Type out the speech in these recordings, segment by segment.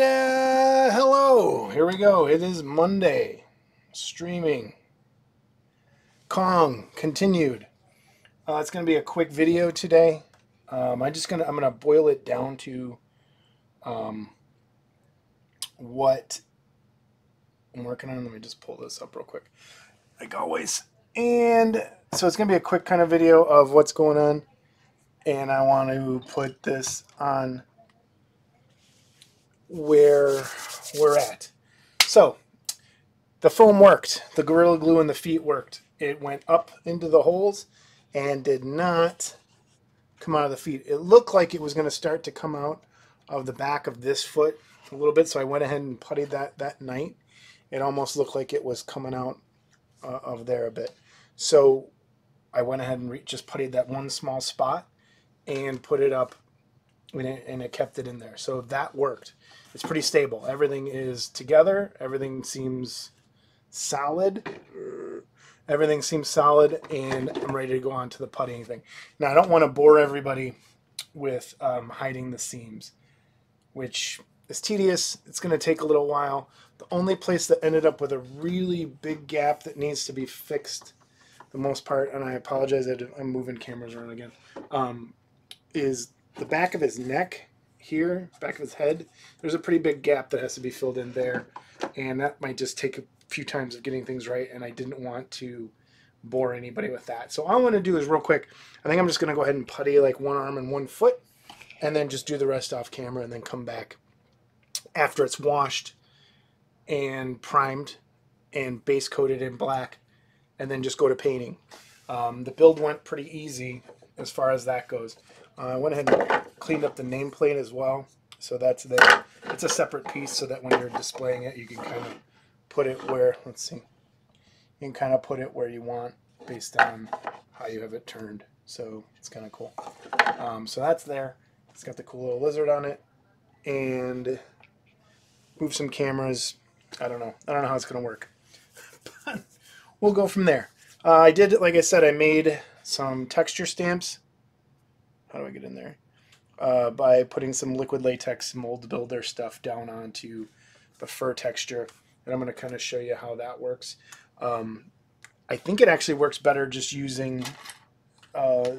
Hello, here we go. It is Monday. Streaming. Kong continued. It's going to be a quick video today. I'm gonna boil it down to what I'm working on. Let me just pull this up real quick, like always. And so it's gonna be a quick kind of video of what's going on, and I want to put this on where we're at. So the foam worked. The Gorilla Glue and the feet worked. It went up into the holes and did not come out of the feet. It looked like it was going to start to come out of the back of this foot a little bit, so I went ahead and puttied that night. It almost looked like it was coming out of there a bit. So I went ahead and just puttied that one small spot and put it up, and it kept it in there. So that worked. It's pretty stable. Everything is together. Everything seems solid. Everything seems solid, and I'm ready to go on to the puttying thing. Now, I don't want to bore everybody with hiding the seams, which is tedious. It's going to take a little while. The only place that ended up with a really big gap that needs to be fixed, the most part, and I apologize that I'm moving cameras around again, is the back of his neck here, back of his head. There's a pretty big gap that has to be filled in there, and that might just take a few times of getting things right, and I didn't want to bore anybody with that. So all I'm going to do is real quick, I think I'm just going to go ahead and putty like one arm and one foot, and then just do the rest off camera, and then come back after it's washed and primed and base coated in black, and then just go to painting. The build went pretty easy as far as that goes. I went ahead and cleaned up the nameplate as well, so that's there. It's a separate piece so that when you're displaying it, you can kind of put it where, let's see, you can kind of put it where you want based on how you have it turned. So it's kind of cool. So that's there. It's got the cool little lizard on it, and move some cameras. I don't know how it's going to work. But we'll go from there. I did, like I said, I made some texture stamps. How do I get in there? By putting some liquid latex mold builder stuff down onto the fur texture. And I'm going to kind of show you how that works. I think it actually works better just using a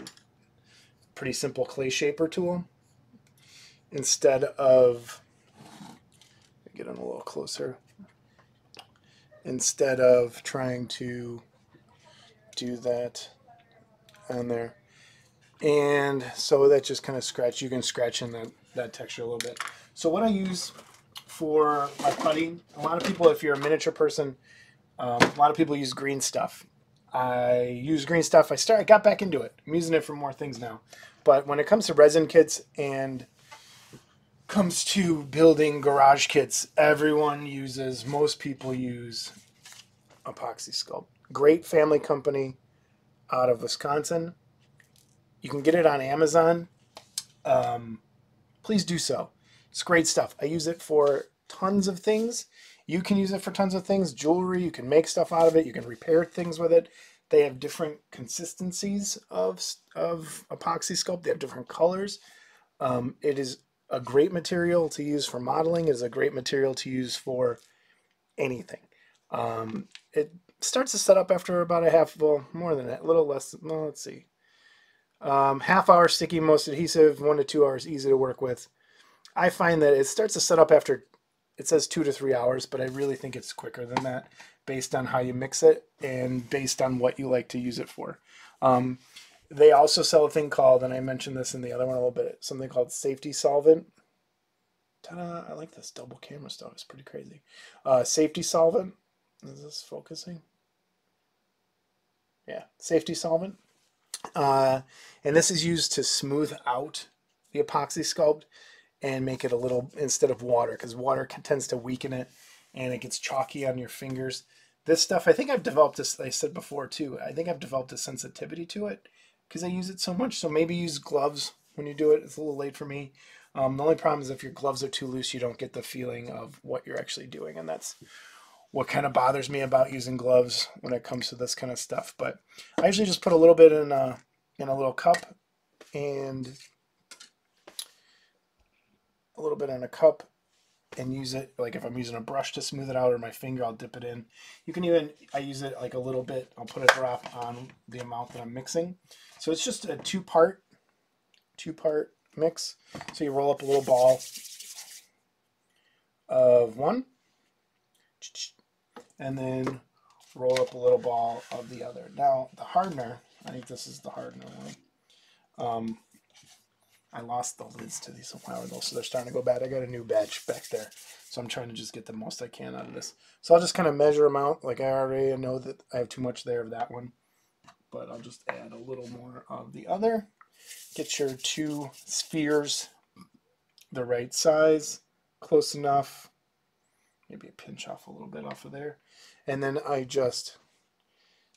pretty simple clay shaper tool instead of, get in a little closer, instead of trying to do that on there. And so that just kind of scratch, you can scratch in that texture a little bit. So what I use for my putty, a lot of people, if you're a miniature person, a lot of people use green stuff. I use green stuff. I got back into it. I'm using it for more things now. But when it comes to resin kits and comes to building garage kits, most people use Epoxy Sculpt. Great family company out of Wisconsin. You can get it on Amazon. Please do so. It's great stuff. I use it for tons of things. You can use it for tons of things. Jewelry, you can make stuff out of it. You can repair things with it. They have different consistencies of Epoxy Sculpt. They have different colors. It is a great material to use for modeling. It is a great material to use for anything. It starts to set up after about more than that, a little less, well, let's see. Half hour sticky, most adhesive, 1 to 2 hours, easy to work with. I find that it starts to set up after, it says 2 to 3 hours, but I really think it's quicker than that based on how you mix it and based on what you like to use it for. They also sell a thing called, and I mentioned this in the other one a little bit, something called safety solvent. Ta-da! I like this double camera stuff. It's pretty crazy. Safety solvent. Is this focusing? Yeah, safety solvent. And this is used to smooth out the Epoxy Sculpt and make it a little, instead of water, because water tends to weaken it and it gets chalky on your fingers. This stuff, I think I've developed this, I said before too, I think I've developed a sensitivity to it because I use it so much. So maybe use gloves when you do it. It's a little late for me. The only problem is if your gloves are too loose, you don't get the feeling of what you're actually doing. And that's what kind of bothers me about using gloves when it comes to this kind of stuff. But I usually just put a little bit in a little cup, and a little bit in a cup, and use it, like if I'm using a brush to smooth it out or my finger, I'll dip it in. You can even, I use it like a little bit. I'll put a drop on the amount that I'm mixing. So it's just a two-part mix. So you roll up a little ball of one, and then roll up a little ball of the other. Now the hardener, I think this is the hardener one. I lost the lids to these a while ago, so they're starting to go bad. I got a new batch back there, so I'm trying to just get the most I can out of this. So I'll just kind of measure them out. Like I already know that I have too much there of that one, but I'll just add a little more of the other. Get your two spheres the right size, close enough. Maybe a pinch off a little bit off of there. And then I just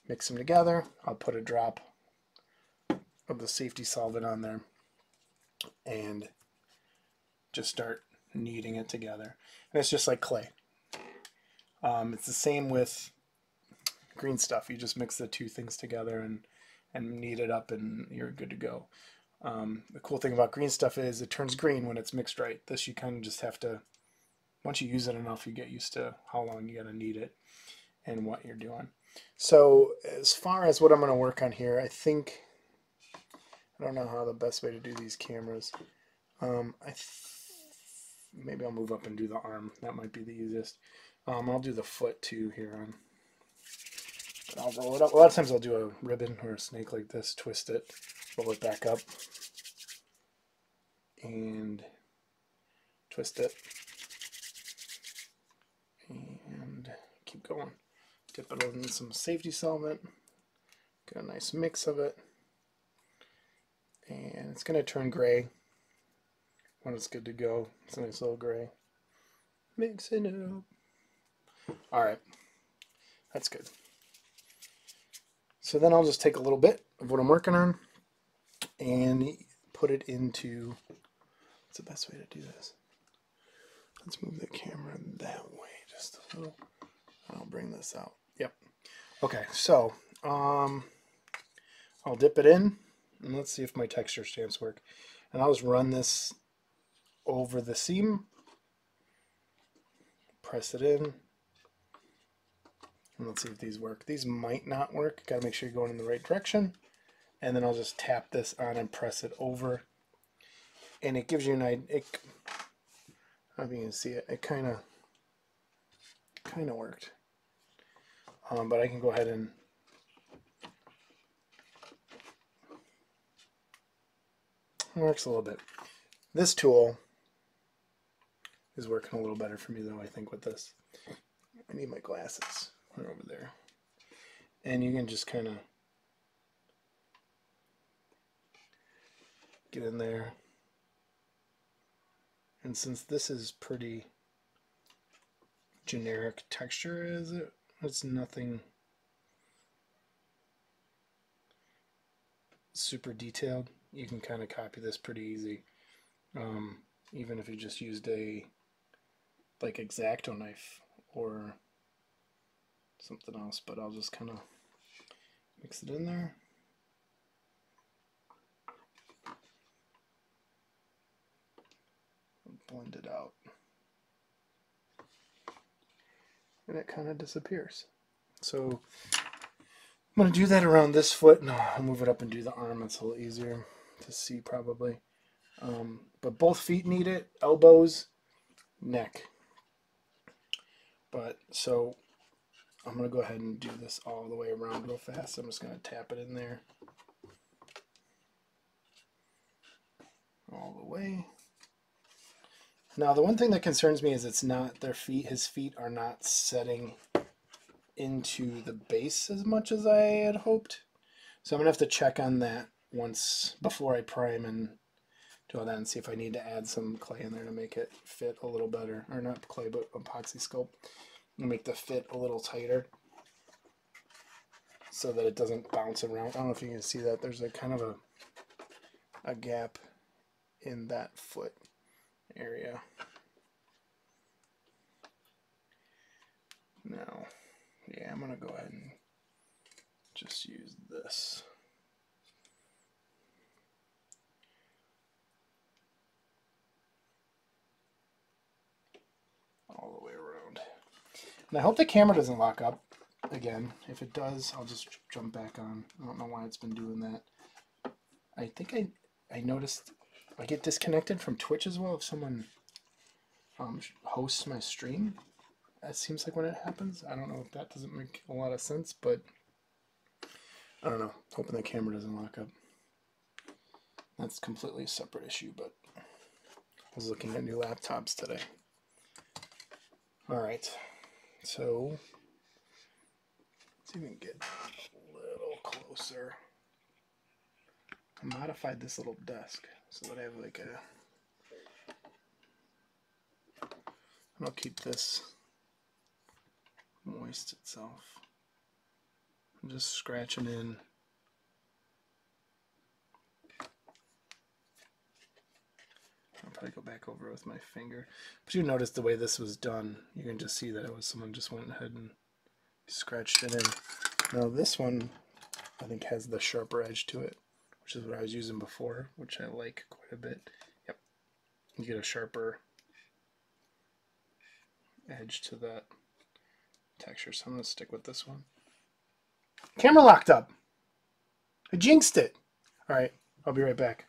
mix them together. I'll put a drop of the safety solvent on there and just start kneading it together. And it's just like clay. It's the same with green stuff. You just mix the two things together and knead it up and you're good to go. The cool thing about green stuff is it turns green when it's mixed right. This you kind of just have to, once you use it enough, you get used to how long you got to knead it and what you're doing. So as far as what I'm going to work on here, I don't know how the best way to do these cameras. Maybe I'll move up and do the arm. That might be the easiest. I'll do the foot too here on. But I'll roll it up. A lot of times I'll do a ribbon or a snake like this, twist it, roll it back up, and twist it, and keep going. Dip it in some safety solvent. Get a nice mix of it. And it's going to turn gray when it's good to go. It's a nice little gray. Mixing it up. Alright, that's good. So then I'll just take a little bit of what I'm working on and put it into, what's the best way to do this? Let's move the camera that way just a little. I'll bring this out. Yep. Okay, so I'll dip it in and let's see if my texture stamps work. And I'll just run this over the seam, press it in, and let's see if these work. These might not work. Got to make sure you're going in the right direction. And then I'll just tap this on and press it over. And it gives you an idea. I don't know if you can see it. It kind of worked. But I can go ahead and it works a little bit. This tool is working a little better for me though, I think, with this. I need my glasses. They're over there. And you can just kind of get in there. And since this is pretty generic texture, it's nothing super detailed. You can kind of copy this pretty easy. Even if you just used a like X-Acto knife or something else, but I'll just kind of mix it in there. Blend it out. And it kind of disappears. So I'm going to do that around this foot. No, I'll move it up and do the arm. It's a little easier to see probably. But both feet need it, elbows, neck. But so I'm going to go ahead and do this all the way around real fast. I'm just going to tap it in there all the way. Now the one thing that concerns me is it's not their feet. His feet are not setting into the base as much as I had hoped. So I'm going to have to check on that once before I prime and do all that and see if I need to add some clay in there to make it fit a little better. Or not clay, but epoxy sculpt. And make the fit a little tighter so that it doesn't bounce around. I don't know if you can see that. There's a kind of a gap in that foot area. Now, yeah, I'm going to go ahead and just use this. And I hope the camera doesn't lock up again. If it does, I'll just jump back on. I don't know why it's been doing that. I think I noticed I get disconnected from Twitch as well if someone hosts my stream. That seems like when it happens. I don't know if that doesn't make a lot of sense, but I don't know. Hoping the camera doesn't lock up. That's completely a separate issue, but I was looking at new laptops today. All right, so let's even get a little closer. I modified this little desk so that I have like a. I'll keep this moist itself. I'm just scratching in. I'll probably go back over it with my finger. But you notice the way this was done, you can just see that it was someone just went ahead and scratched it in. Now this one, I think, has the sharper edge to it, which is what I was using before, which I like quite a bit. Yep, you get a sharper edge to that texture, so I'm going to stick with this one. Camera locked up. I jinxed it. All right, I'll be right back.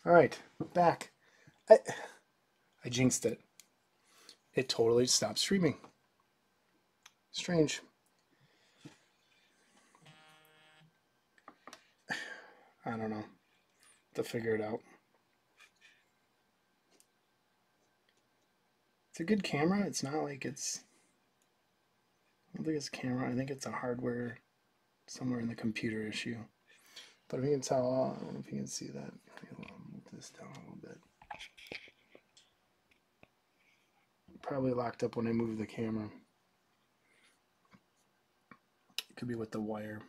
All right, back. I jinxed it. It totally stopped streaming. Strange. I don't know. To figure it out. It's a good camera. It's not like it's. I don't think it's a camera. I think it's a hardware somewhere in the computer issue. But if you can tell, I don't know if you can see that. I'll move this down a little bit. Probably locked up when I moved the camera. It could be with the wire.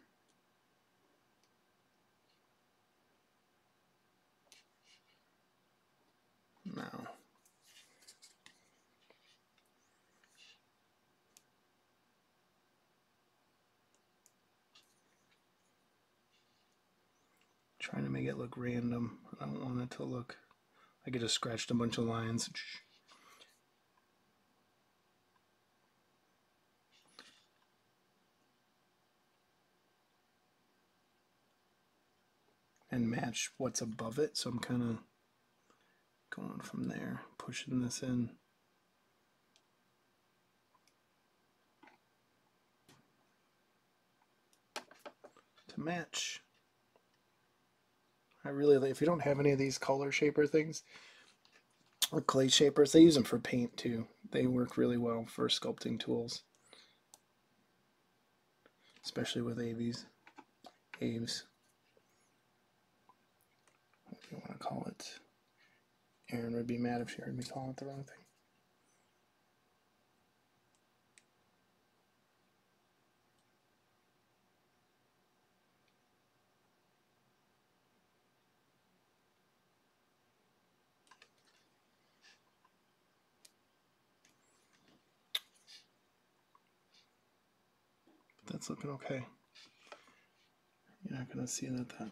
No. Trying to make it look random. I don't want it to look like I just scratched a bunch of lines. And match what's above it. So I'm kind of going from there, pushing this in. To match. I really, if you don't have any of these color shaper things, or clay shapers, they use them for paint too. They work really well for sculpting tools. Especially with Aves. What do you want to call it? Erin would be mad if she heard me calling it the wrong thing. That's looking okay. You're not going to see that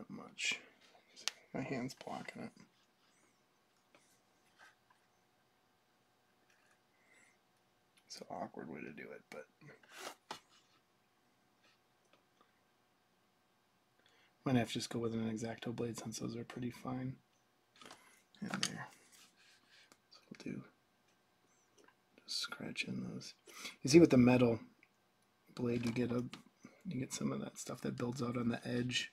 much. My hand's blocking it. It's an awkward way to do it, but might have to just go with an X-Acto blade since those are pretty fine. And there. So we'll do just scratch in those. You see with the metal blade, you get some of that stuff that builds out on the edge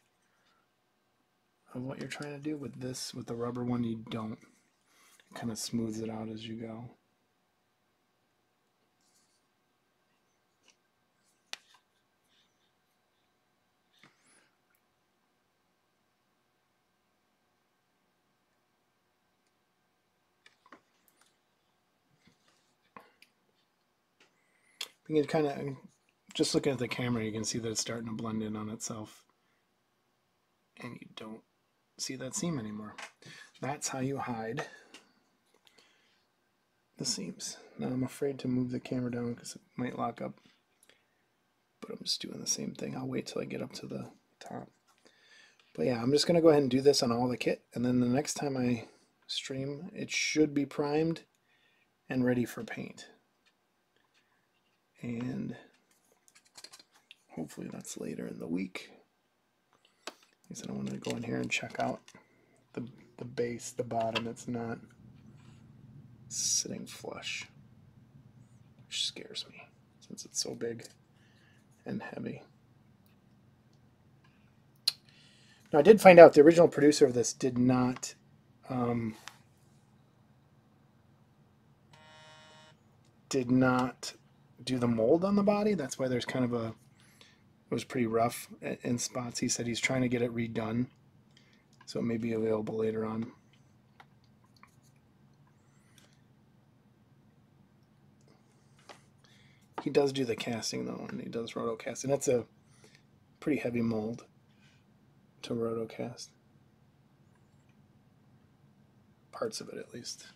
of what you're trying to do. With this, with the rubber one, you don't. It kind of smooths it out as you go. You can kind of, just looking at the camera, you can see that it's starting to blend in on itself. And you don't see that seam anymore. That's how you hide the seams. Now I'm afraid to move the camera down because it might lock up. But I'm just doing the same thing. I'll wait till I get up to the top. But yeah, I'm just going to go ahead and do this on all the kit. And then the next time I stream. It should be primed and ready for paint. And hopefully that's later in the week. I said I want to go in here and check out the base, the bottom. It's not sitting flush, which scares me since it's so big and heavy. Now I did find out the original producer of this did not do the mold on the body. That's why there's kind of a, it was pretty rough in spots. He said he's trying to get it redone, so it may be available later on. He does do the casting though, and he does rotocast, and that's a pretty heavy mold to rotocast. Parts of it at least.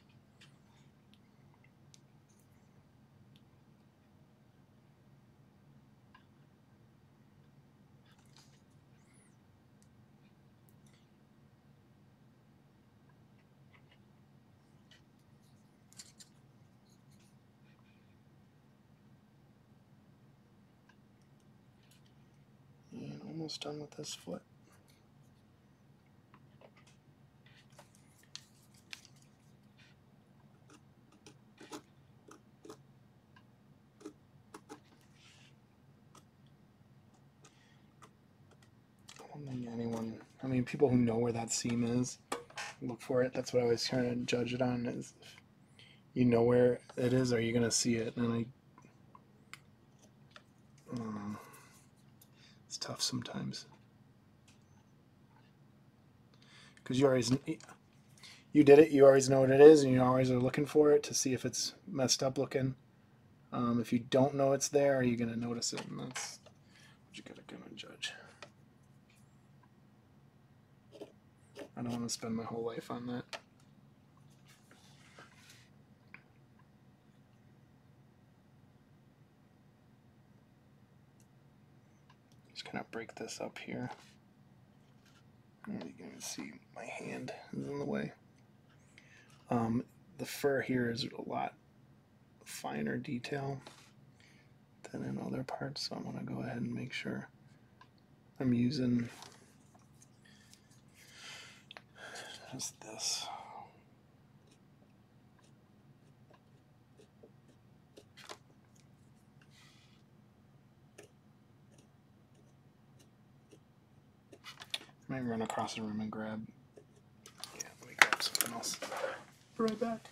And almost done with this foot. I don't think anyone, I mean, people who know where that seam is, look for it. That's what I always try to judge it on, is if you know where it is, are you going to see it? And it's tough sometimes. Because you did it, you always know what it is, and you always are looking for it to see if it's messed up looking. If you don't know it's there, you're going to notice it, and that's what you got to go and judge. I don't want to spend my whole life on that. Just kind of break this up here. You can see my hand is in the way. The fur here is a lot finer detail than in other parts, so I'm going to go ahead and make sure I'm using just this. I might run across the room and grab, yeah, let me grab something else. Be right back.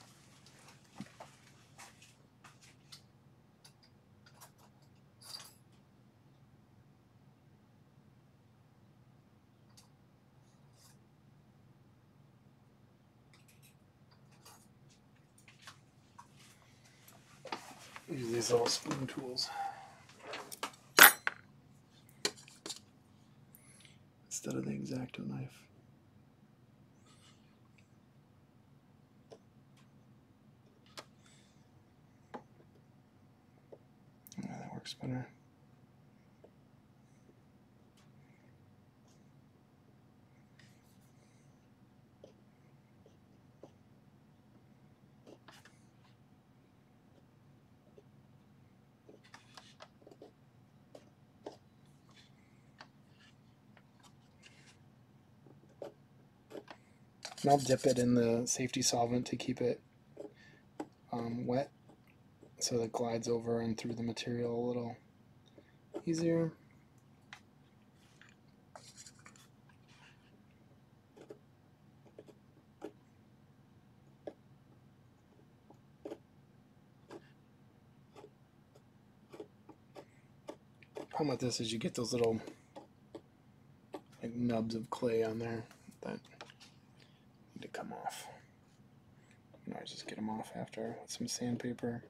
Use these little spoon tools instead of the X-Acto knife. Yeah, that works better. And I'll dip it in the safety solvent to keep it wet, so that it glides over and through the material a little easier. Problem with this is you get those little like nubs of clay on there that need to come off. You know, I just get them off after with some sandpaper,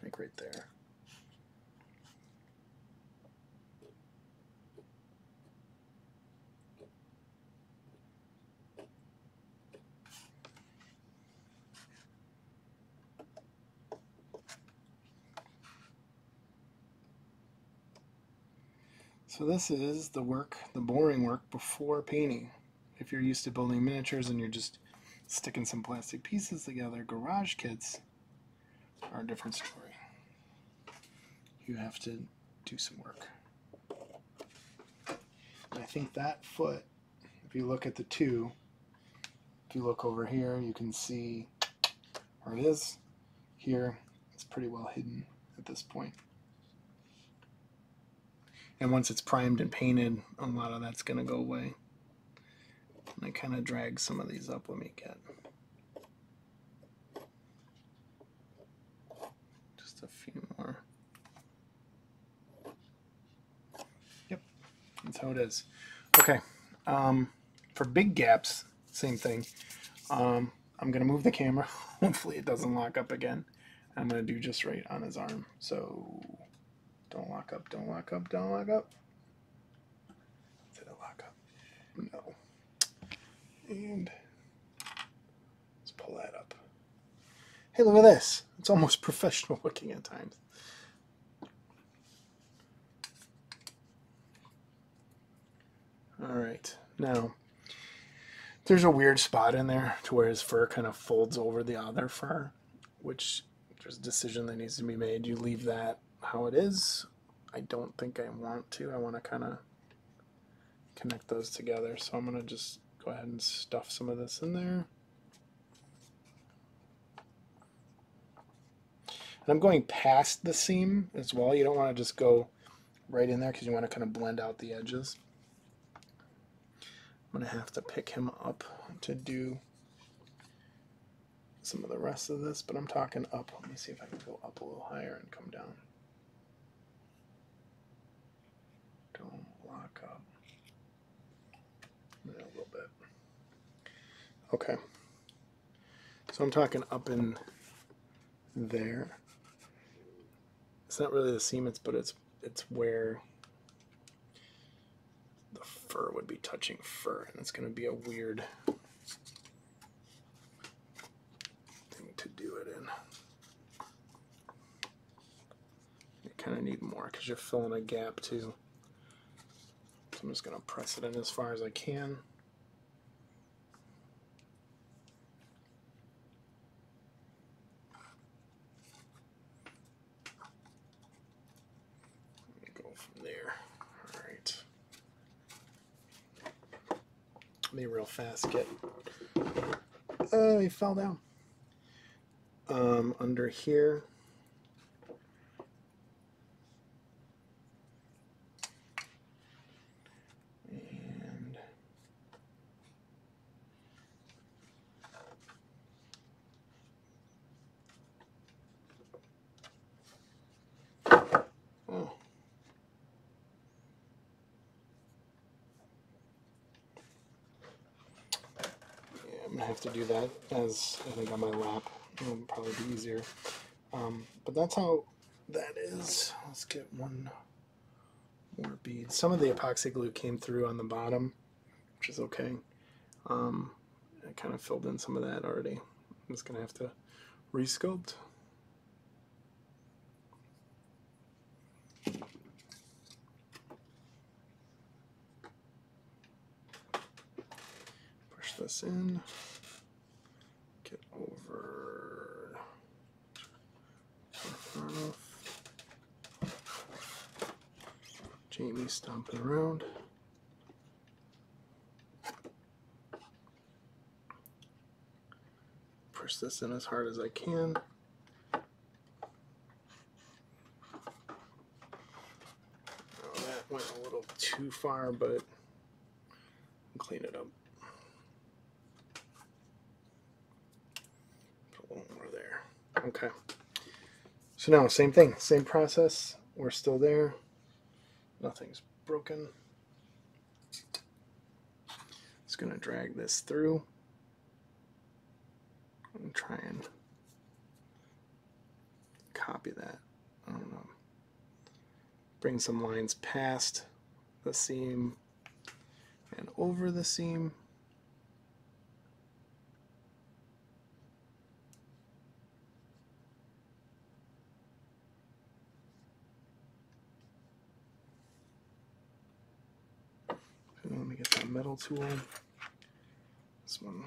like right there. So this is the work, the boring work before painting. if you're used to building miniatures and you're just sticking some plastic pieces together, garage kits are a different story. You have to do some work. And I think that foot, if you look at the two, if you look over here, you can see where it is. Here, it's pretty well hidden at this point. And once it's primed and painted, a lot of that's going to go away. And I kind of drag some of these up. Let me get just a few more. Yep, that's how it is. Okay, for big gaps, same thing. I'm going to move the camera. Hopefully it doesn't lock up again. I'm going to do just right on his arm. So don't lock up, don't lock up, don't lock up. Did it lock up? No. And let's pull that up. Hey, look at this. It's almost professional looking at times. All right, now there's a weird spot in there to where his fur kind of folds over the other fur, which there's a decision that needs to be made. You leave that how it is. I don't think I want to. I want to kind of connect those together. So I'm going to just go ahead and stuff some of this in there. And I'm going past the seam as well. You don't want to just go right in there because you want to kind of blend out the edges. I'm going to have to pick him up to do some of the rest of this, but I'm talking up. Let me see if I can go up a little higher and come down. Don't lock up. A little bit. Okay. So I'm talking up in there. It's not really the seam, but it's where the fur would be touching fur, and it's going to be a weird thing to do it in. You kind of need more because you're filling a gap too. So I'm just going to press it in as far as I can. Go from there. All right. Let me real fast get. Oh, he fell down. Under here. And oh. Yeah, I'm gonna have to do that as I think on my lap. It'll probably be easier. But that's how that is. Let's get one more bead. Some of the epoxy glue came through on the bottom, which is okay. I kind of filled in some of that already. I'm just gonna have to resculpt. Push this in. Get over. Jamie stomping around. Push this in as hard as I can. Oh, that went a little too far, but I'll clean it up. Put a little more there. Okay. So now, same thing, same process. We're still there. Nothing's broken. Just gonna drag this through and try and copy that. I don't know. Bring some lines past the seam and over the seam. Let me get that metal tool. this one.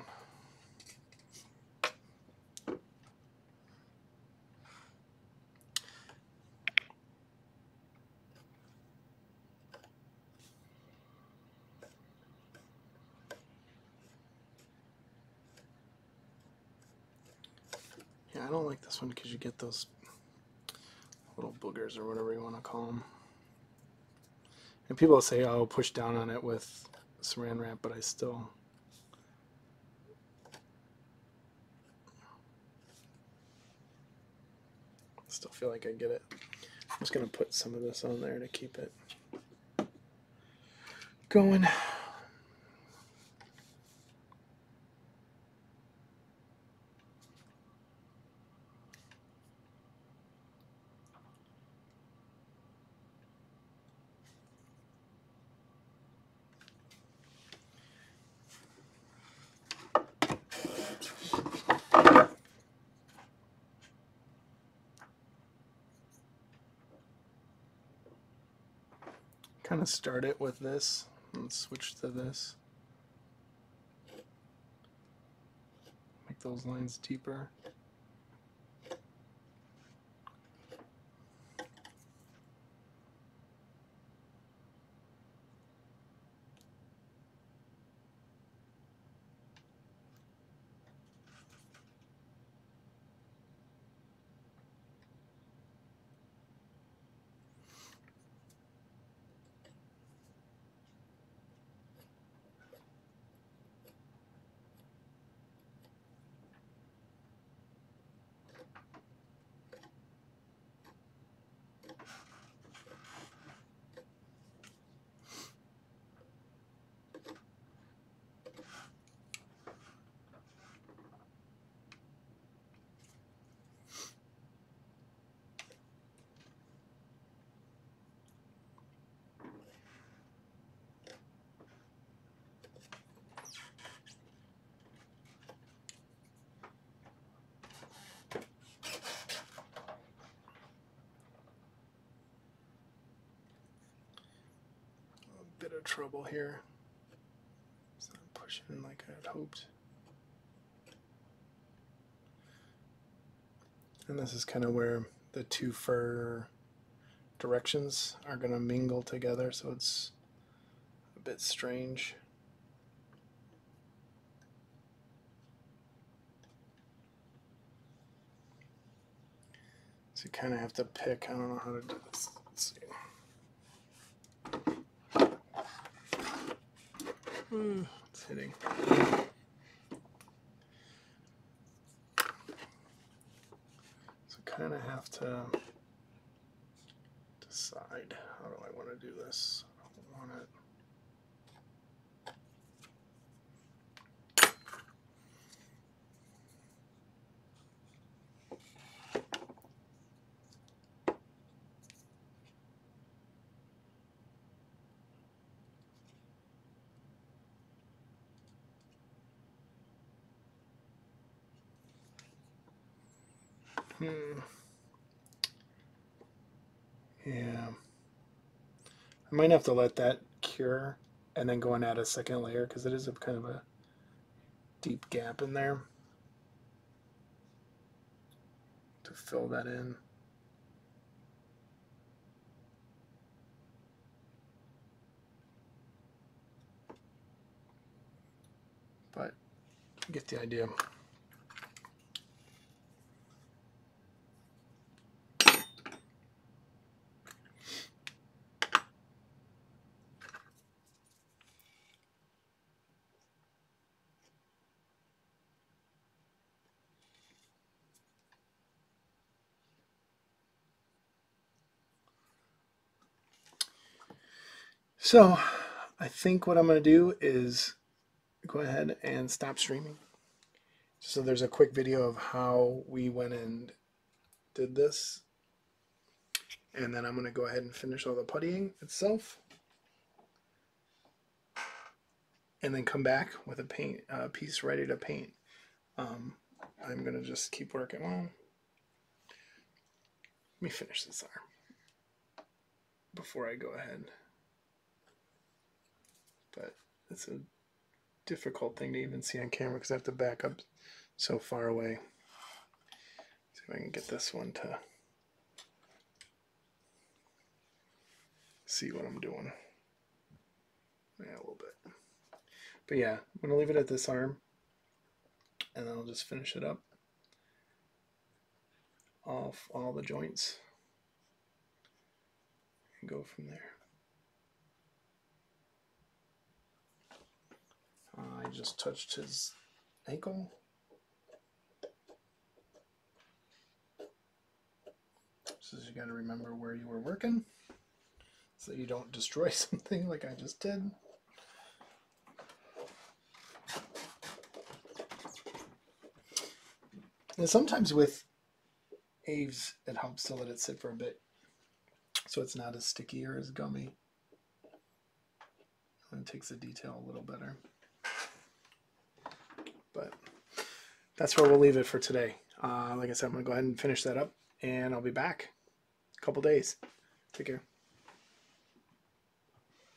Yeah, I don't like this one because you get those little boogers or whatever you want to call them. And people say, oh, push down on it with Saran wrap, but I still feel like I get it. I'm just going to put some of this on there to keep it going. Kind of start it with this and switch to this. Make those lines deeper. Bit of trouble here. It's not pushing like I had hoped. And this is kind of where the two fur directions are going to mingle together, so it's a bit strange. So you kind of have to pick. I don't know how to do this. Let's see. It's hitting. So kind of have to decide, how do I want to do this? I don't want it. Yeah. I might have to let that cure and then go and add a second layer because it is a kind of a deep gap in there to fill that in. But you get the idea. So I think what I'm going to do is go ahead and stop streaming. So there's a quick video of how we went and did this. And then I'm going to go ahead and finish all the puttying itself. And then come back with a paint piece ready to paint. I'm going to just keep working on. Let me finish this arm before I go ahead. But it's a difficult thing to even see on camera because I have to back up so far away. See if I can get this one to see what I'm doing. Yeah, a little bit. But yeah, I'm going to leave it at this arm, and then I'll just finish it up off all the joints and go from there. I just touched his ankle. So you got to remember where you were working so you don't destroy something like I just did. And sometimes with Aves, it helps to let it sit for a bit so it's not as sticky or as gummy. And it takes the detail a little better. But that's where we'll leave it for today. Like I said, I'm going to go ahead and finish that up, and I'll be back in a couple days. Take care.